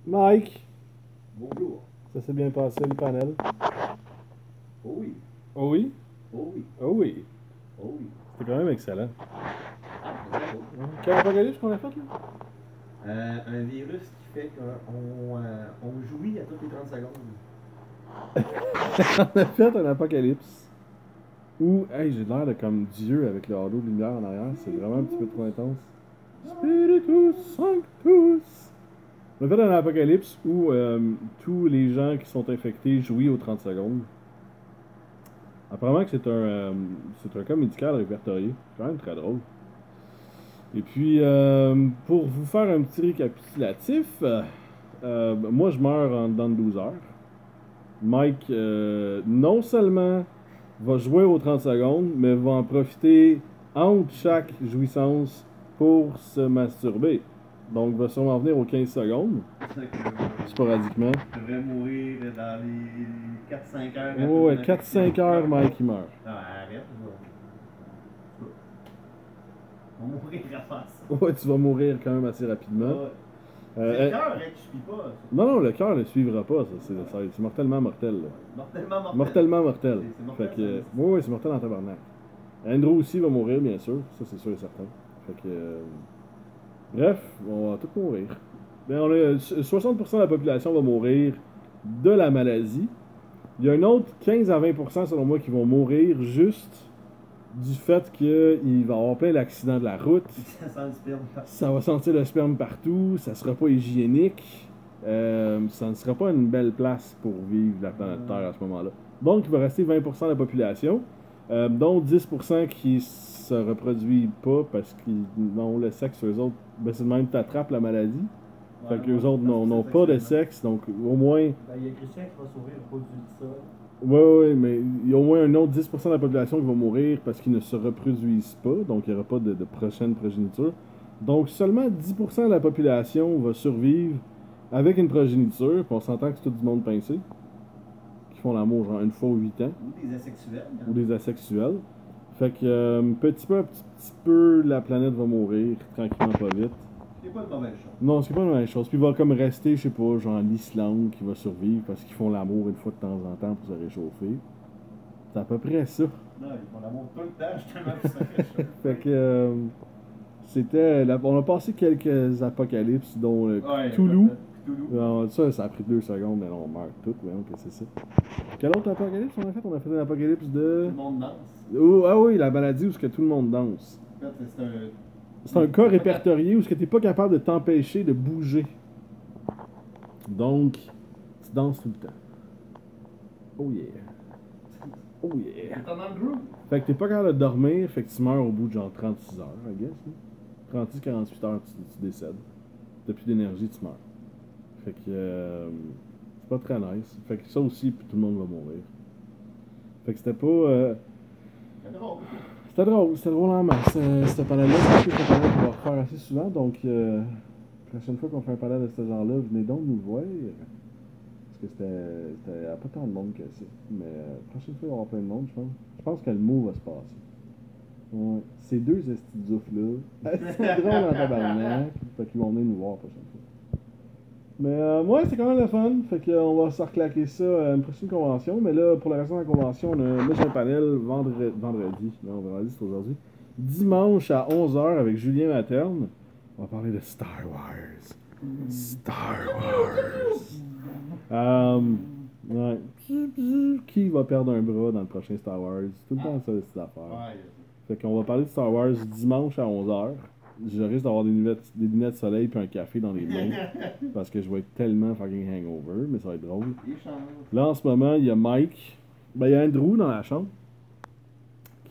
Mike, Bonjour. ça s'est bien passé le panel? Oh oui. Oh oui? Oh oui. Oh oui. Oh oui. C'était quand même excellent. Ah, c'est bon. Quel apocalypse qu'on a fait là? Un virus qui fait qu'on jouit à toutes les 30 secondes. On a fait un apocalypse où, hey, j'ai l'air de comme Dieu avec le halo de lumière en arrière. C'est vraiment un petit peu trop intense. Spiritus Sanctus. On a fait un apocalypse où tous les gens qui sont infectés jouissent aux 30 secondes. Apparemment que c'est un cas médical répertorié. C'est quand même très drôle. Et puis, pour vous faire un petit récapitulatif, moi je meurs en dedans de 12 heures. Mike, non seulement va jouer aux 30 secondes, mais va en profiter entre chaque jouissance pour se masturber. Donc, va sûrement venir aux 15 secondes, sporadiquement. Je devrais mourir dans les 4-5 heures. Oh, ouais, 4-5 heures, Mike, il meurt. Non, arrête. On va mourir à faire ça. Ouais, tu vas mourir quand même assez rapidement. Ouais. C'est le cœur qui suit pas. Ça. Non, le cœur ne suivra pas, ça. C'est mortellement mortel, là. Mortellement mortel. Mortellement mortel. C'est mortel. Fait que, oui, c'est mortel en tabarnak. Andrew aussi va mourir, bien sûr. Ça, c'est sûr et certain. Fait que, bref, on va tous mourir. Ben, 60% de la population va mourir de la maladie. Il y a un autre 15 à 20% selon moi qui vont mourir juste du fait qu'il va y avoir plein d'accidents de la route. Ça sent le sperme partout. Ça va sentir le sperme partout, ça sera pas hygiénique, ça ne sera pas une belle place pour vivre la planète Terre à ce moment-là. Donc, il va rester 20% de la population, dont 10% qui se reproduit pas parce qu'ils ont le sexe, eux autres, ben c'est de même t'attrapes la maladie. Fait qu'eux autres n'ont pas de sexe, donc au moins. Ben, il y a Christian qui va sauver le produit de ça. Oui, mais il y a au moins un autre 10% de la population qui va mourir parce qu'ils ne se reproduisent pas, donc il n'y aura pas de prochaine progéniture. Donc seulement 10% de la population va survivre avec une progéniture, puis on s'entend que c'est tout du monde pincé, qui font l'amour genre une fois aux 8 ans, Ou des asexuels. ou des asexuels. Fait que petit peu, la planète va mourir, tranquillement pas vite. C'est pas une mauvaise chose. Non, c'est pas la même chose. Puis il va comme rester, je sais pas, genre l'Islande qui va survivre parce qu'ils font l'amour une fois de temps en temps pour se réchauffer. C'est à peu près ça. Non, ils font l'amour tout le temps, justement, pour se réchauffer. Fait que on a passé quelques apocalypses, dont Cthulhu. Non, ça a pris 2 secondes, mais on meurt tous, voyons que c'est ça. Quel autre apocalypse on a fait? On a fait un apocalypse de. Tout le monde danse. Oh, ah oui, la maladie où ce que tout le monde danse. En fait, c'est un. C'est un cas répertorié où ce que t'es pas capable de t'empêcher de bouger. Donc, tu danses tout le temps. Oh yeah. Oh yeah. C'est dans le groupe. Fait que t'es pas capable de dormir, fait que tu meurs au bout de genre 36 heures, I guess. 36-48 heures, tu décèdes. T'as plus d'énergie, tu meurs. Fait que c'est pas très nice. Fait que ça aussi, puis tout le monde va mourir. Fait que c'était pas. C'était drôle en masse. Cette panel-là, c'est un panel qu'on va refaire assez souvent. Donc, la prochaine fois qu'on fait un panel de ce genre-là, venez donc nous voir. Parce que c'était pas tant de monde que ça. Mais la prochaine fois, il va y avoir plein de monde, je pense. Je pense que le mot va se passer. Ouais. Ces deux estidoufs-là, c'est drôle en tabarnak. Fait qu'ils vont venir nous voir la prochaine fois. Mais ouais, c'est quand même le fun. Fait qu'on va se reclaquer ça à une prochaine convention. Mais là, pour la raison de la convention, là, j'ai un panel vendredi. Non, vendredi, c'est aujourd'hui. Dimanche à 11h avec Julien Materne. On va parler de Star Wars. Star Wars. Ouais. Qui va perdre un bras dans le prochain Star Wars? Tout le temps ça, cette affaire. Ouais. Fait qu'on va parler de Star Wars dimanche à 11h. Je risque d'avoir des lunettes de soleil puis un café dans les mains parce que je vais être tellement fucking hangover, mais ça va être drôle. Là, en ce moment, il y a Mike. Ben, il y a Andrew dans la chambre.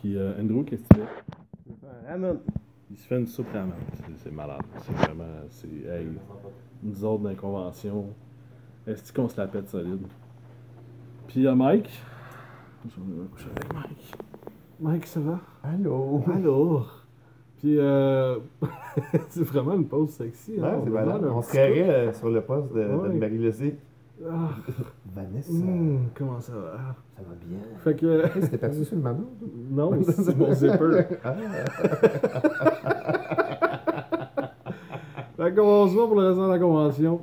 Andrew, qu'est-ce que tu fais? Il se fait une soupe ramen. C'est malade. C'est vraiment. Hey, nous autres dans les conventions, est-ce qu'on se la pète solide? Puis il y a Mike. Je vais me coucher avec Mike. Mike, ça va? Allô? Allô? Puis, c'est vraiment une pause sexy. Ouais, Hein? c'est malade. On se carrait sur le poste de Ouais. Marie-Lucie. Ah, Vanessa, comment ça va? ça va bien. Fait que. Hey, c'était parti sur le manon? Non, c'est mon zipper. Ah. Fait qu'on se voit pour le restant de la convention.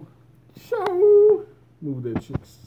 Ciao! Move the chicks.